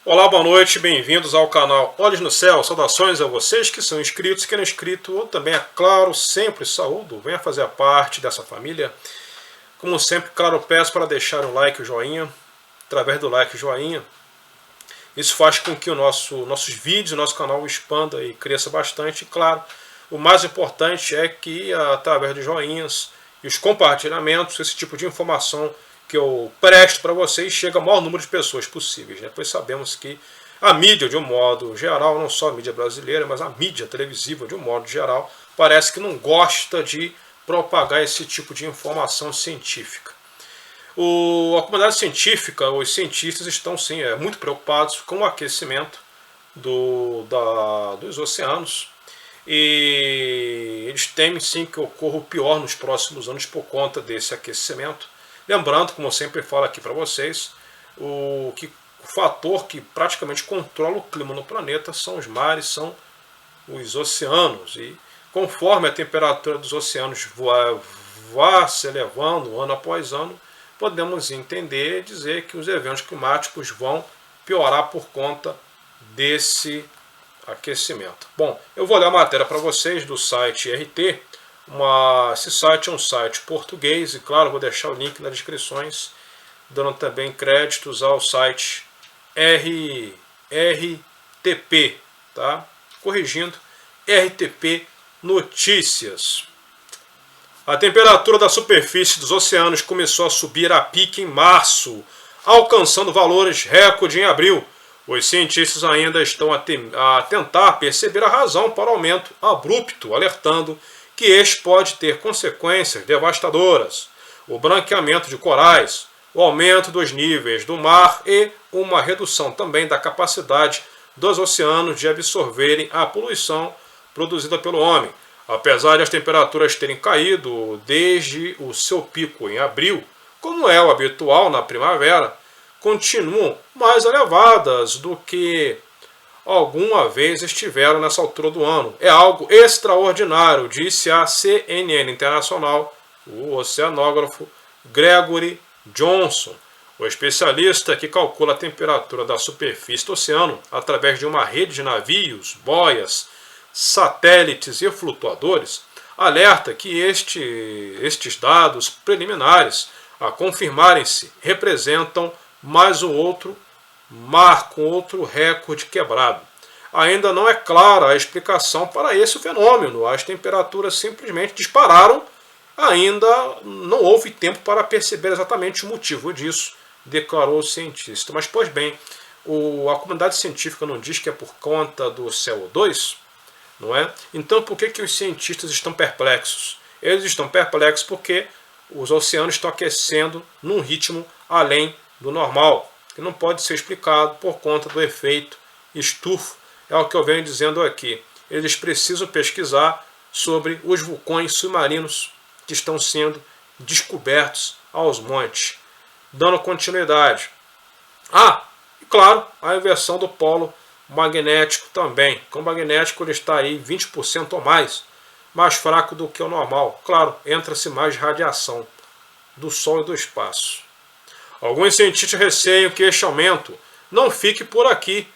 Olá, boa noite, bem-vindos ao canal Olhos no Céu. Saudações a vocês que são inscritos, quem não é inscrito, eu também, é claro, sempre saúdo. Venha fazer parte dessa família. Como sempre, claro, peço para deixar um like e um joinha. Através do like e joinha, isso faz com que nossos vídeos, o nosso canal expanda e cresça bastante. E claro, o mais importante é que através de joinhas e os compartilhamentos, esse tipo de informação que eu presto para vocês chega ao maior número de pessoas possíveis, né? Pois sabemos que a mídia, de um modo geral, não só a mídia brasileira, mas a mídia televisiva, de um modo geral, parece que não gosta de propagar esse tipo de informação científica. A comunidade científica, os cientistas estão sim muito preocupados com o aquecimento dos oceanos e eles temem sim que ocorra o pior nos próximos anos por conta desse aquecimento. Lembrando, como eu sempre falo aqui para vocês, o fator que praticamente controla o clima no planeta são os mares, são os oceanos. E conforme a temperatura dos oceanos vá se elevando ano após ano, podemos entender e dizer que os eventos climáticos vão piorar por conta desse aquecimento. Bom, eu vou ler a matéria para vocês do site RT. Esse site é um site português e, claro, vou deixar o link nas descrições, dando também créditos ao site RTP, tá? Corrigindo, RTP Notícias. A temperatura da superfície dos oceanos começou a subir a pique em março, alcançando valores recorde em abril. Os cientistas ainda estão a tentar perceber a razão para o aumento abrupto, alertando que este pode ter consequências devastadoras. O branqueamento de corais, o aumento dos níveis do mar e uma redução também da capacidade dos oceanos de absorverem a poluição produzida pelo homem. Apesar de as temperaturas terem caído desde o seu pico em abril, como é o habitual na primavera, continuam mais elevadas do que alguma vez estiveram nessa altura do ano. É algo extraordinário, disse a CNN Internacional, o oceanógrafo Gregory Johnson. O especialista que calcula a temperatura da superfície do oceano através de uma rede de navios, boias, satélites e flutuadores, alerta que estes dados preliminares, a confirmarem-se, representam mais um outro marco, outro recorde quebrado. Ainda não é clara a explicação para esse fenômeno. As temperaturas simplesmente dispararam. Ainda não houve tempo para perceber exatamente o motivo disso, declarou o cientista. Mas, pois bem, a comunidade científica não diz que é por conta do CO2? Não é? Então, por que os cientistas estão perplexos? Eles estão perplexos porque os oceanos estão aquecendo num ritmo além do normal, que não pode ser explicado por conta do efeito estufa. É o que eu venho dizendo aqui. Eles precisam pesquisar sobre os vulcões submarinos que estão sendo descobertos aos montes. Dando continuidade. E claro, a inversão do polo magnético também. O magnético ele está aí 20% ou mais fraco do que o normal. Claro, entra-se mais radiação do Sol e do espaço. Alguns cientistas receiam que este aumento não fique por aqui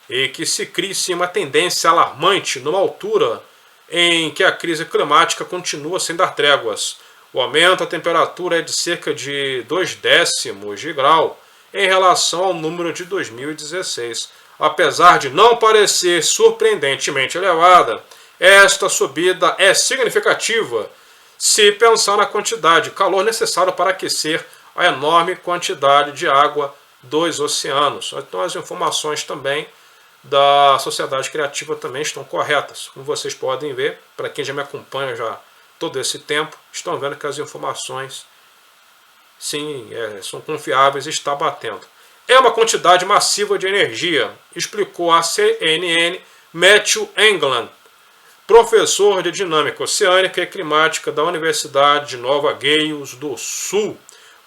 e que se crie sim uma tendência alarmante numa altura em que a crise climática continua sem dar tréguas. O aumento da temperatura é de cerca de 0,2 de grau em relação ao número de 2016. Apesar de não parecer surpreendentemente elevada, esta subida é significativa se pensar na quantidade de calor necessário para aquecer a enorme quantidade de água dos oceanos. Então as informações também da sociedade criativa também estão corretas. Como vocês podem ver, para quem já me acompanha já todo esse tempo, estão vendo que as informações sim, são confiáveis e está batendo. É uma quantidade massiva de energia, explicou a CNN Matthew England, professor de dinâmica oceânica e climática da Universidade de Nova Gales do Sul.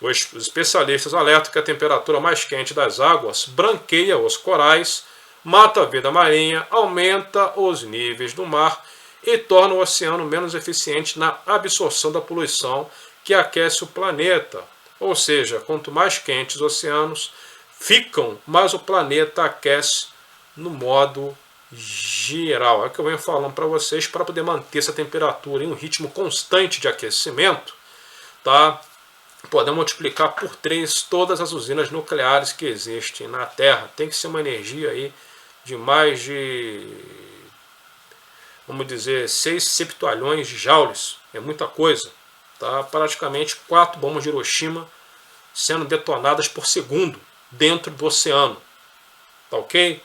Os especialistas alertam que a temperatura mais quente das águas branqueia os corais, mata a vida marinha, aumenta os níveis do mar e torna o oceano menos eficiente na absorção da poluição que aquece o planeta. Ou seja, quanto mais quentes os oceanos ficam, mas o planeta aquece no modo geral. É o que eu venho falando para vocês, para poder manter essa temperatura em um ritmo constante de aquecimento, tá? Podemos multiplicar por 3 todas as usinas nucleares que existem na Terra. Tem que ser uma energia aí de mais de, vamos dizer, 6 septualhões de joules. É muita coisa. Tá? Praticamente 4 bombas de Hiroshima sendo detonadas por segundo dentro do oceano. Tá ok?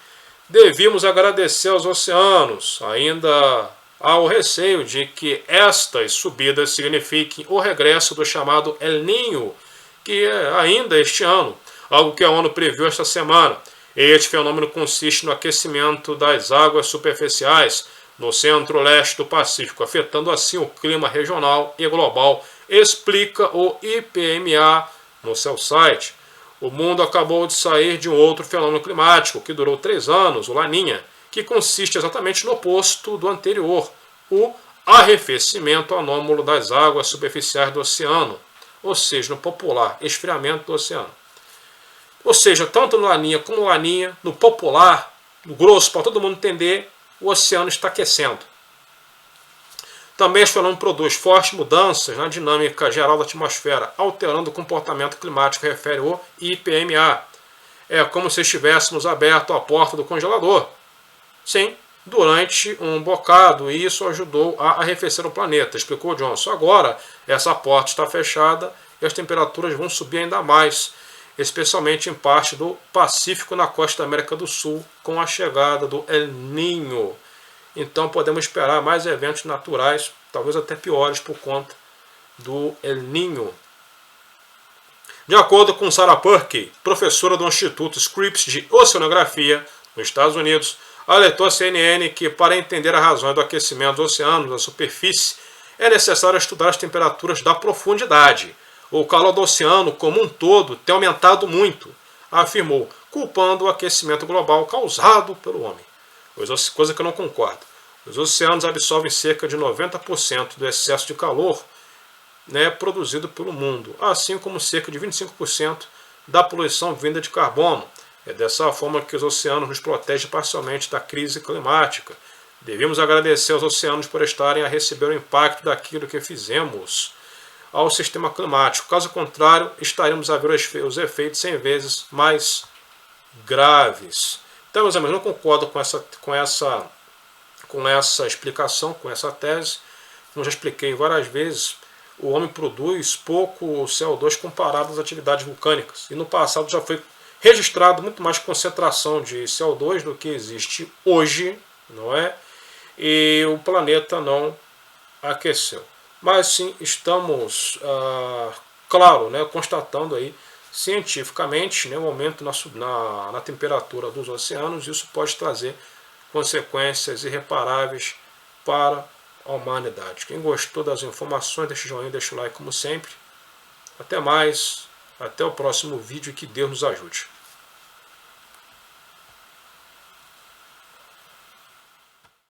Devíamos agradecer aos oceanos, ainda há o receio de que estas subidas signifiquem o regresso do chamado El Niño, que é ainda este ano, algo que a ONU previu esta semana. Este fenômeno consiste no aquecimento das águas superficiais no centro-leste do Pacífico, afetando assim o clima regional e global, explica o IPMA no seu site. O mundo acabou de sair de um outro fenômeno climático que durou 3 anos, o Laninha, que consiste exatamente no oposto do anterior, o arrefecimento anômalo das águas superficiais do oceano, ou seja, no popular, esfriamento do oceano. Ou seja, tanto no Laninha como no Laninha, no popular, no grosso, para todo mundo entender, o oceano está aquecendo. Também este fenômeno produz fortes mudanças na dinâmica geral da atmosfera, alterando o comportamento climático, refere o IPMA. É como se estivéssemos aberto a porta do congelador. Sim, durante um bocado, e isso ajudou a arrefecer o planeta, explicou Johnson. Agora, essa porta está fechada e as temperaturas vão subir ainda mais, especialmente em parte do Pacífico na costa da América do Sul, com a chegada do El Niño. Então podemos esperar mais eventos naturais, talvez até piores por conta do El Niño. De acordo com Sarah Purkey, professora do Instituto Scripps de Oceanografia nos Estados Unidos, alertou a CNN que para entender as razões do aquecimento dos oceanos da superfície é necessário estudar as temperaturas da profundidade. O calor do oceano como um todo tem aumentado muito, afirmou, culpando o aquecimento global causado pelo homem. Coisa que eu não concordo. Os oceanos absorvem cerca de 90% do excesso de calor, né, produzido pelo mundo, assim como cerca de 25% da poluição vinda de carbono. É dessa forma que os oceanos nos protegem parcialmente da crise climática. Devemos agradecer aos oceanos por estarem a receber o impacto daquilo que fizemos ao sistema climático. Caso contrário, estaremos a ver os efeitos 100 vezes mais graves. Então, meus amigos, não concordo com essa explicação, com essa tese. Como já expliquei várias vezes, o homem produz pouco CO2 comparado às atividades vulcânicas. E no passado já foi registrado muito mais concentração de CO2 do que existe hoje, não é? E o planeta não aqueceu. Mas sim, estamos, claro, né, constatando aí cientificamente, né, um aumento na temperatura dos oceanos. Isso pode trazer consequências irreparáveis para a humanidade. Quem gostou das informações, deixa o joinha, deixa o like como sempre. Até mais, até o próximo vídeo e que Deus nos ajude.